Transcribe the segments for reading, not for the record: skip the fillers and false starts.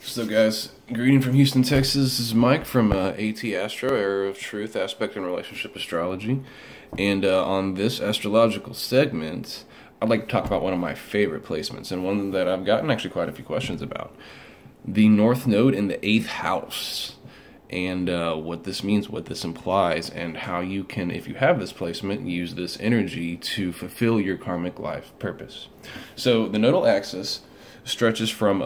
So guys, greeting from Houston, Texas. This is Mike from AT Astro, Era of Truth, Aspect and Relationship Astrology. And on this astrological segment, I'd like to talk about one of my favorite placements, and one that I've gotten actually quite a few questions about. The North Node in the 8th house, and what this means, what this implies, and how you can, if you have this placement, use this energy to fulfill your karmic life purpose. So the Nodal Axis stretches from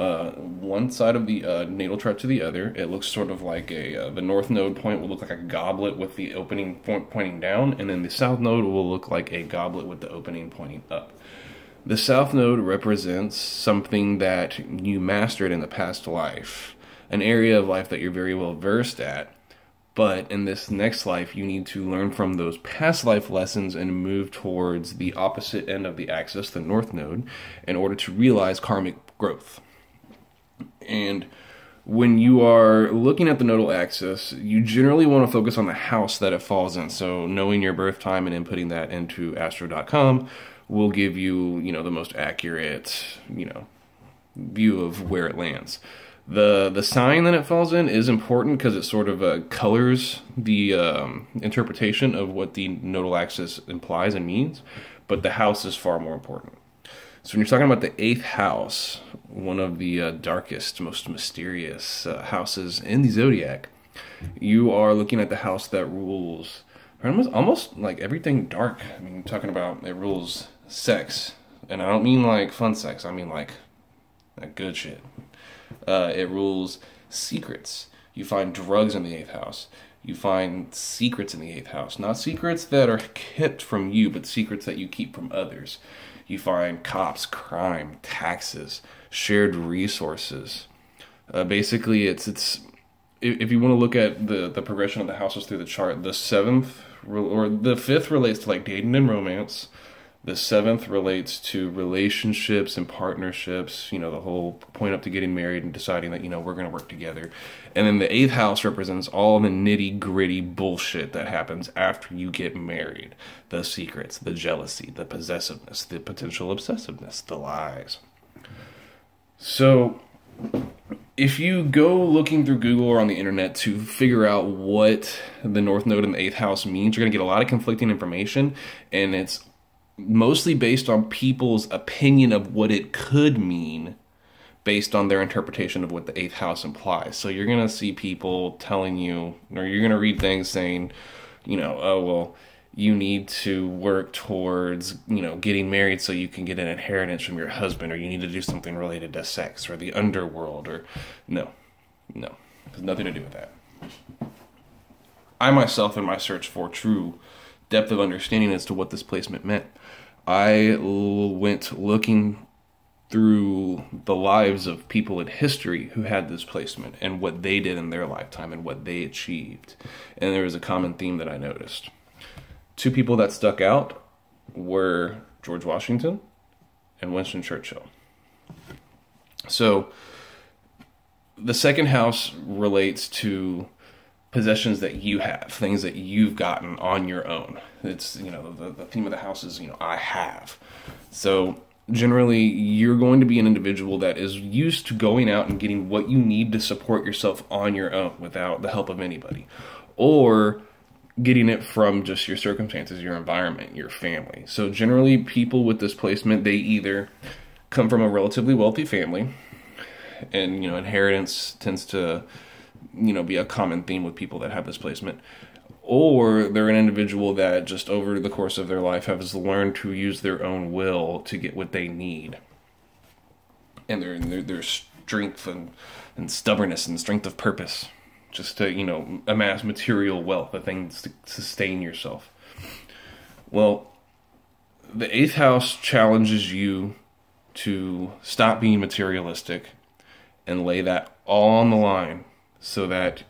one side of the natal chart to the other. It looks sort of like the north node point will look like a goblet with the opening point pointing down, and then the south node will look like a goblet with the opening pointing up. The south node represents something that you mastered in the past life, an area of life that you're very well versed at, but in this next life, you need to learn from those past life lessons and move towards the opposite end of the axis, the north node, in order to realize karmic growth. And when you are looking at the nodal axis, you generally want to focus on the house that it falls in. So knowing your birth time and inputting that into astro.com will give you, the most accurate, view of where it lands. The sign that it falls in is important because it sort of colors the interpretation of what the nodal axis implies and means, but the house is far more important. So when you're talking about the 8th house, one of the darkest, most mysterious houses in the zodiac, you are looking at the house that rules almost like everything dark. I mean, talking about it rules sex, and I don't mean like fun sex, I mean like good shit. It rules secrets. You find drugs in the 8th house. You find secrets in the 8th house. Not secrets that are kept from you, but secrets that you keep from others. You find cops, crime, taxes, shared resources. Basically, it's if you want to look at the progression of the houses through the chart, the 7th or the 5th relates to like dating and romance. The 7th relates to relationships and partnerships, the whole point up to getting married and deciding that, we're going to work together. And then the 8th house represents all the nitty gritty bullshit that happens after you get married. The secrets, the jealousy, the possessiveness, the potential obsessiveness, the lies. So if you go looking through Google or on the internet to figure out what the North Node in the 8th house means, you're going to get a lot of conflicting information, and it's mostly based on people's opinion of what it could mean based on their interpretation of what the 8th house implies. So you're going to see people telling you, or you're going to read things saying, oh, well, you need to work towards, getting married so you can get an inheritance from your husband, or you need to do something related to sex or the underworld, or no, it has nothing to do with that. I myself, in my search for true depth of understanding as to what this placement meant, I went looking through the lives of people in history who had this placement and what they did in their lifetime and what they achieved. And there was a common theme that I noticed. Two people that stuck out were George Washington and Winston Churchill. So the second house relates to possessions that you have, things that you've gotten on your own. It's, the theme of the house is, I have. So generally, you're going to be an individual that is used to going out and getting what you need to support yourself on your own without the help of anybody, or getting it from just your circumstances, your environment, your family. So generally, people with this placement, they either come from a relatively wealthy family, and, inheritance tends to be a common theme with people that have this placement, or they're an individual that just over the course of their life has learned to use their own will to get what they need, and their strength and stubbornness and strength of purpose, just to amass material wealth, the things to sustain yourself. Well, the 8th house challenges you to stop being materialistic and lay that all on the line, so that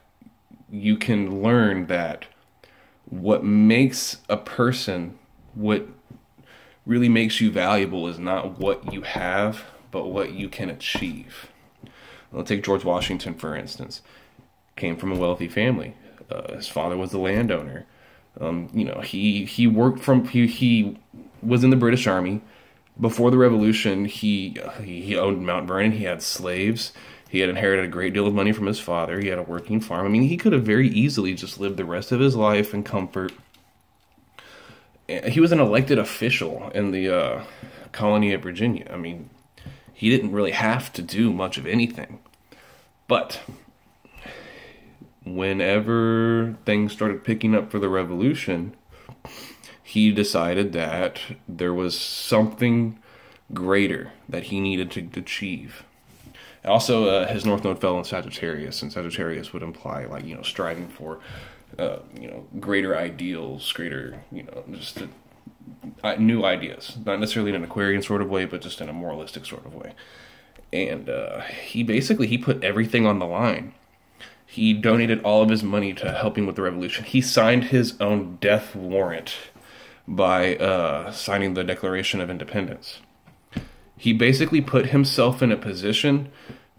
you can learn that what makes a person, what really makes you valuable, is not what you have, but what you can achieve. Let's take George Washington, for instance. Came from a wealthy family. His father was a landowner. He was in the British Army. Before the Revolution, he owned Mount Vernon. He had slaves. He had inherited a great deal of money from his father. He had a working farm. I mean, he could have very easily just lived the rest of his life in comfort. He was an elected official in the colony of Virginia. I mean, he didn't really have to do much of anything. But whenever things started picking up for the revolution, he decided that there was something greater that he needed to achieve. Also, his North Node fell in Sagittarius, and Sagittarius would imply, like, striving for, greater ideals, greater, just new ideas. Not necessarily in an Aquarian sort of way, but just in a moralistic sort of way. And he put everything on the line. He donated all of his money to helping with the revolution. He signed his own death warrant by signing the Declaration of Independence. He basically put himself in a position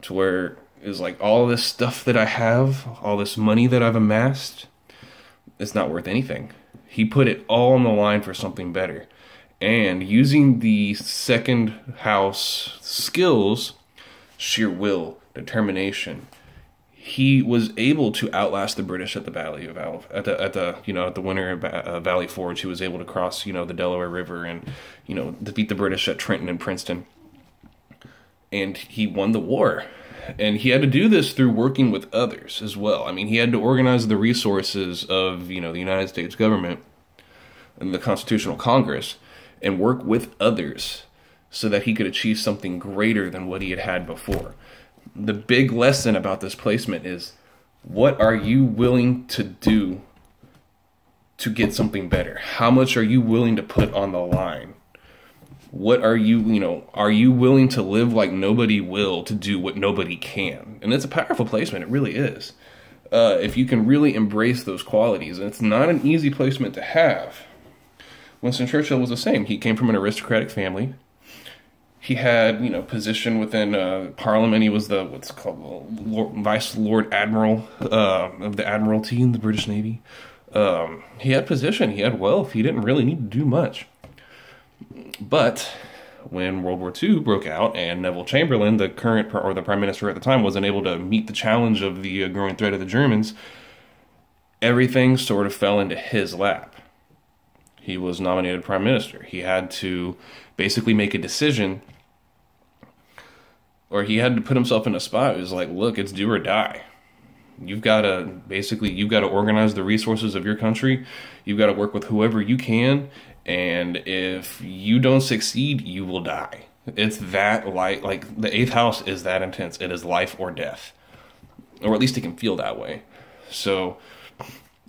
to where it's like, all this stuff that I have, all this money that I've amassed, it's not worth anything. He put it all on the line for something better. And using the second house skills, sheer will, determination, he was able to outlast the British at the the Winter Valley Forge. He was able to cross, the Delaware River and, defeat the British at Trenton and Princeton. And he won the war. And he had to do this through working with others as well. I mean, he had to organize the resources of, the United States government and the Constitutional Congress and work with others so that he could achieve something greater than what he had had before. The big lesson about this placement is, what are you willing to do to get something better? How much are you willing to put on the line? What are you willing to live like nobody will to do what nobody can? And it's a powerful placement. It really is. If you can really embrace those qualities. And it's not an easy placement to have. Winston Churchill was the same. He came from an aristocratic family. He had, position within Parliament. He was the, what's called, Vice Lord Admiral of the Admiralty in the British Navy. He had position. He had wealth. He didn't really need to do much. But when World War II broke out and Neville Chamberlain, the Prime Minister at the time, wasn't able to meet the challenge of the growing threat of the Germans, everything sort of fell into his lap. He was nominated Prime Minister. He had to basically make a decision, or he had to put himself in a spot. It was like, look, it's do or die. You've got to organize the resources of your country. You've got to work with whoever you can. And if you don't succeed, you will die. It's that like the 8th house is that intense. It is life or death. Or at least it can feel that way. So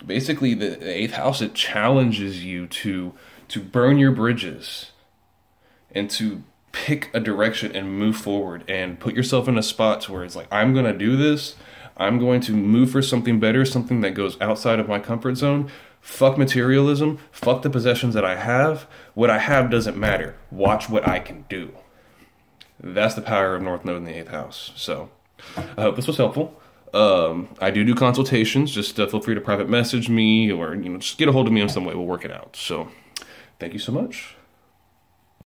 basically the 8th house, it challenges you to burn your bridges and to pick a direction and move forward and put yourself in a spot where it's like, I'm going to do this. I'm going to move for something better, something that goes outside of my comfort zone. Fuck materialism. Fuck the possessions that I have. What I have doesn't matter. Watch what I can do. That's the power of North Node in the 8th house. So I hope this was helpful. I do consultations. Just feel free to private message me or just get a hold of me in some way. We'll work it out. So thank you so much.